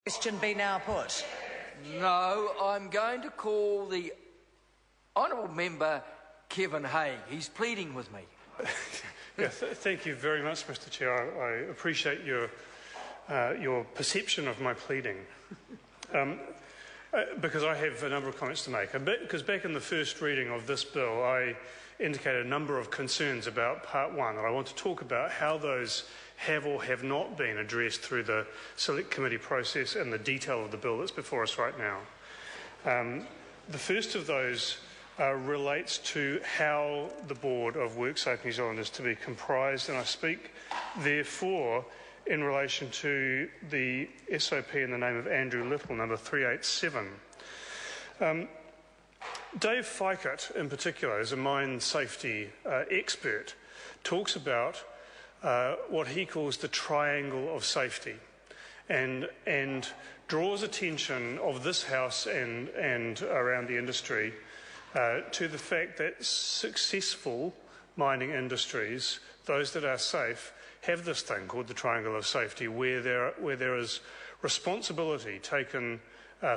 Question be now put. No, I'm going to call the honourable member Kevin Haig. He's pleading with me. Thank you very much, Mr. Chair. I appreciate your perception of my pleading. Because I have a number of comments to make. Because back in the first reading of this bill, I indicated a number of concerns about Part 1, and I want to talk about how those have or have not been addressed through the Select Committee process and the detail of the bill that's before us right now. The first of those relates to how the Board of WorkSafe New Zealand is to be comprised, and I speak, therefore, in relation to the SOP in the name of Andrew Little, number 387. Dave Pike, in particular, as a mine safety expert, talks about what he calls the triangle of safety, and draws attention of this House and around the industry to the fact that successful mining industries, those that are safe, have this thing called the triangle of safety, where there is responsibility taken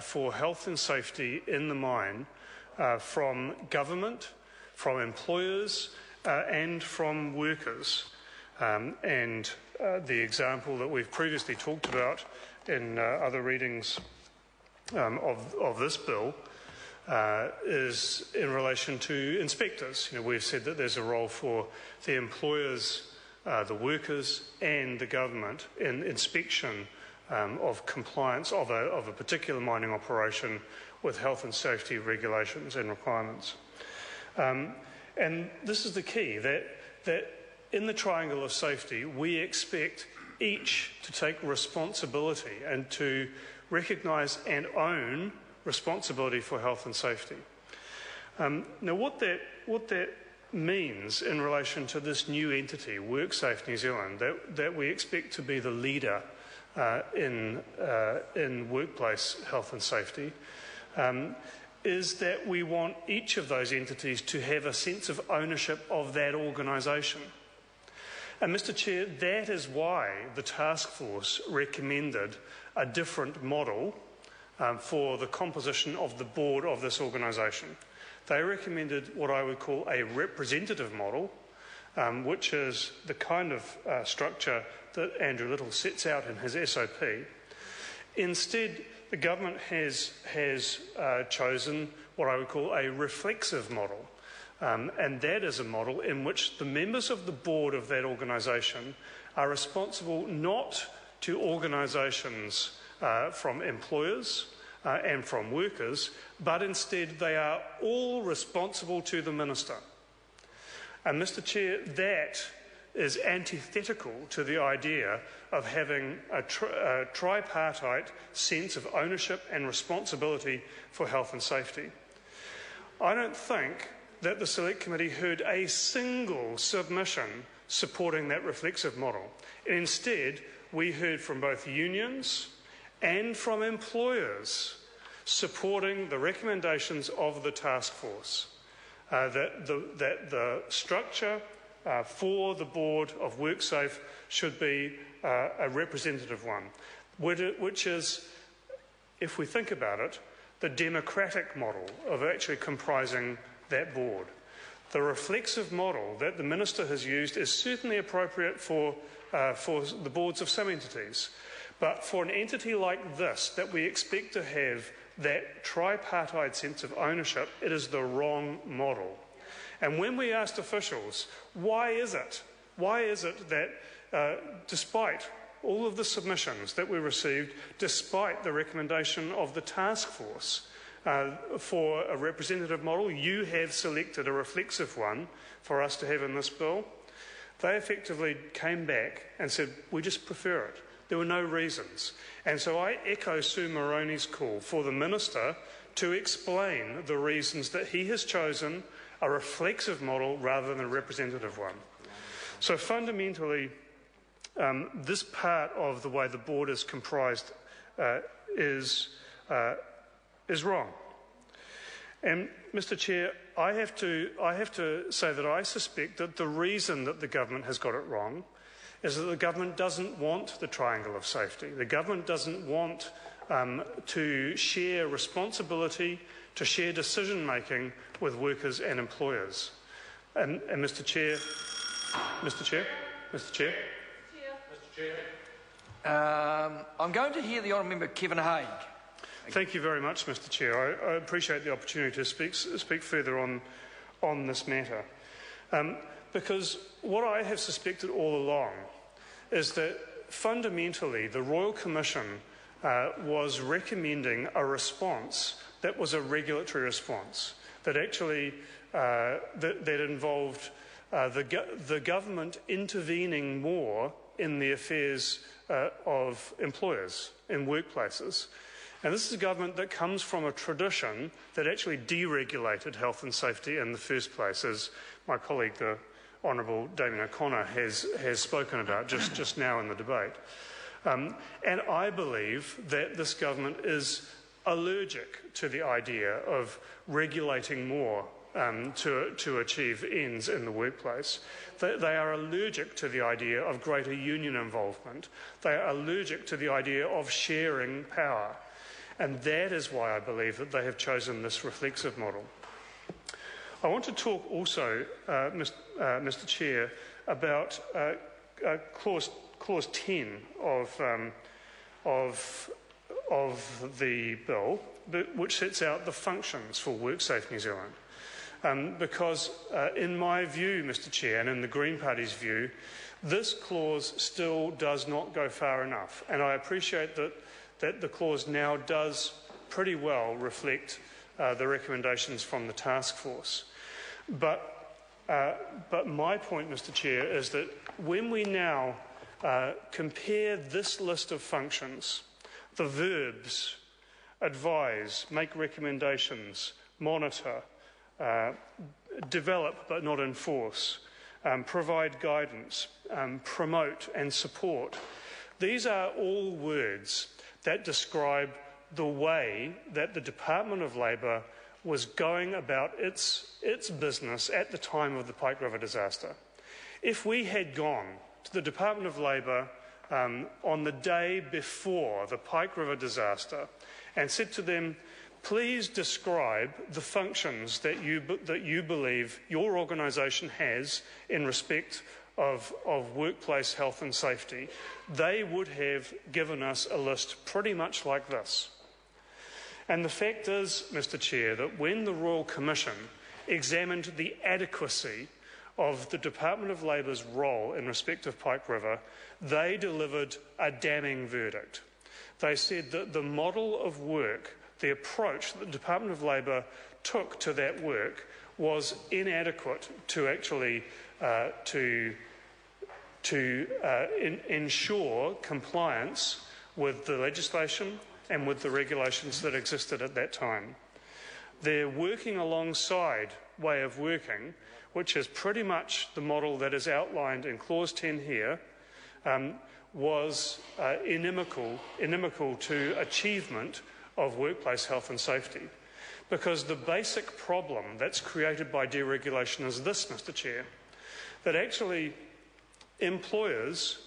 for health and safety in the mine from government, from employers, and from workers. And the example that we've previously talked about in other readings of this bill is in relation to inspectors. We've said that there's a role for the employers, the workers and the government in inspection of compliance of a particular mining operation with health and safety regulations and requirements. And this is the key, that in the triangle of safety, we expect each to take responsibility and to recognise and own responsibility for health and safety. Now, what that means in relation to this new entity, WorkSafe New Zealand, that we expect to be the leader in workplace health and safety, is that we want each of those entities to have a sense of ownership of that organisation. And Mr. Chair, that is why the task force recommended a different model for the composition of the board of this organisation. They recommended what I would call a representative model, which is the kind of structure that Andrew Little sets out in his SOP. Instead, the government has chosen what I would call a reflexive model, and that is a model in which the members of the board of that organisation are responsible not to organisations from employers and from workers, but instead they are all responsible to the minister. And Mr. Chair, that is antithetical to the idea of having a tripartite sense of ownership and responsibility for health and safety. I don't think that the Select Committee heard a single submission supporting that reflexive model. Instead, we heard from both unions and from employers supporting the recommendations of the task force, that the structure for the board of WorkSafe should be a representative one, which is, if we think about it, the democratic model of actually comprising that board. The reflexive model that the Minister has used is certainly appropriate for the boards of some entities, but for an entity like this, that we expect to have that tripartite sense of ownership, it is the wrong model. And when we asked officials, why is it that despite all of the submissions that we received, despite the recommendation of the task force for a representative model, you have selected a reflexive one for us to have in this bill? They effectively came back and said, we just prefer it. There were no reasons. And so I echo Sue Moroney's call for the Minister to explain the reasons that he has chosen a reflexive model rather than a representative one. So fundamentally, this part of the way the board is comprised is wrong. And Mr. Chair, I have to say that I suspect that the reason that the government has got it wrong is that the government doesn't want the triangle of safety. The government doesn't want to share responsibility, to share decision-making with workers and employers. And Mr. Chair, I'm going to hear the Honourable Member Kevin Haig. Thank you very much, Mr. Chair. I appreciate the opportunity to speak further on this matter. Because what I have suspected all along is that fundamentally the Royal Commission was recommending a response that was a regulatory response, that actually that involved the government intervening more in the affairs of employers in workplaces. And this is a government that comes from a tradition that actually deregulated health and safety in the first place, as my colleague, the Honourable Damien O'Connor, has spoken about just now in the debate. And I believe that this government is allergic to the idea of regulating more to achieve ends in the workplace. They are allergic to the idea of greater union involvement. They are allergic to the idea of sharing power. And that is why I believe that they have chosen this reflexive model. I want to talk also, Mr. Chair, about clause 10 of the bill, which sets out the functions for WorkSafe New Zealand. Because in my view, Mr. Chair, and in the Green Party's view, this clause still does not go far enough. And I appreciate that the clause now does pretty well reflect the recommendations from the task force. But my point, Mr. Chair, is that when we now compare this list of functions, the verbs advise, make recommendations, monitor, develop but not enforce, provide guidance, promote and support, these are all words that describe the way that the Department of Labour was going about its business at the time of the Pike River disaster. If we had gone to the Department of Labour on the day before the Pike River disaster and said to them, please describe the functions that you believe your organisation has in respect of workplace health and safety, they would have given us a list pretty much like this. And the fact is, Mr. Chair, that when the Royal Commission examined the adequacy of the Department of Labour's role in respect of Pike River, they delivered a damning verdict. They said that the model of work, the approach that the Department of Labour took to that work was inadequate to actually ensure compliance with the legislation and with the regulations that existed at that time. Their working alongside way of working, which is pretty much the model that is outlined in Clause 10 here, was inimical to achievement of workplace health and safety. Because the basic problem that's created by deregulation is this, Mr. Chair, that actually employers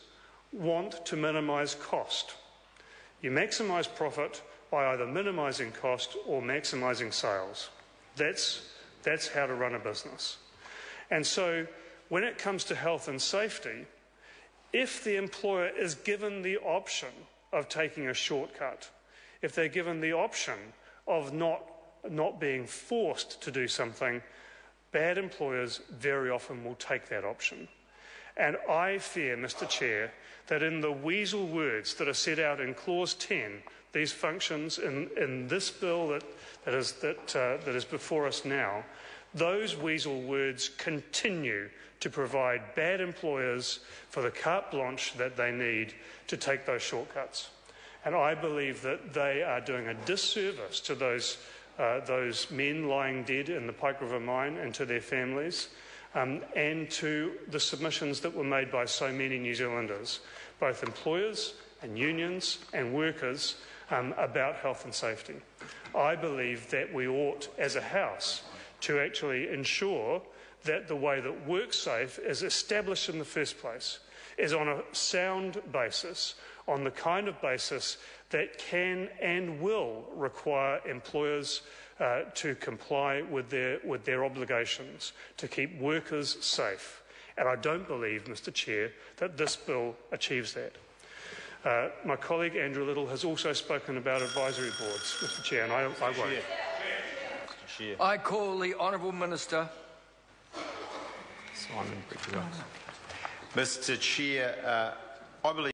want to minimise cost. You maximise profit by either minimising cost or maximising sales. That's how to run a business. And so when it comes to health and safety, if the employer is given the option of taking a shortcut, if they're given the option of not being forced to do something, bad employers very often will take that option. And I fear, Mr. Chair, that in the weasel words that are set out in Clause 10, these functions in this bill that is before us now, those weasel words continue to provide bad employers for the carte blanche that they need to take those shortcuts. And I believe that they are doing a disservice to those men lying dead in the Pike River mine and to their families, and to the submissions that were made by so many New Zealanders, both employers and unions and workers, about health and safety. I believe that we ought, as a House, to actually ensure that the way that WorkSafe is established in the first place is on a sound basis, on the kind of basis that can and will require employers to comply with their obligations to keep workers safe. And I don't believe, Mr. Chair, that this bill achieves that. My colleague Andrew Little has also spoken about advisory boards, Mr. Chair, and I won't. I call the Honourable Minister. Mr. Chair, I believe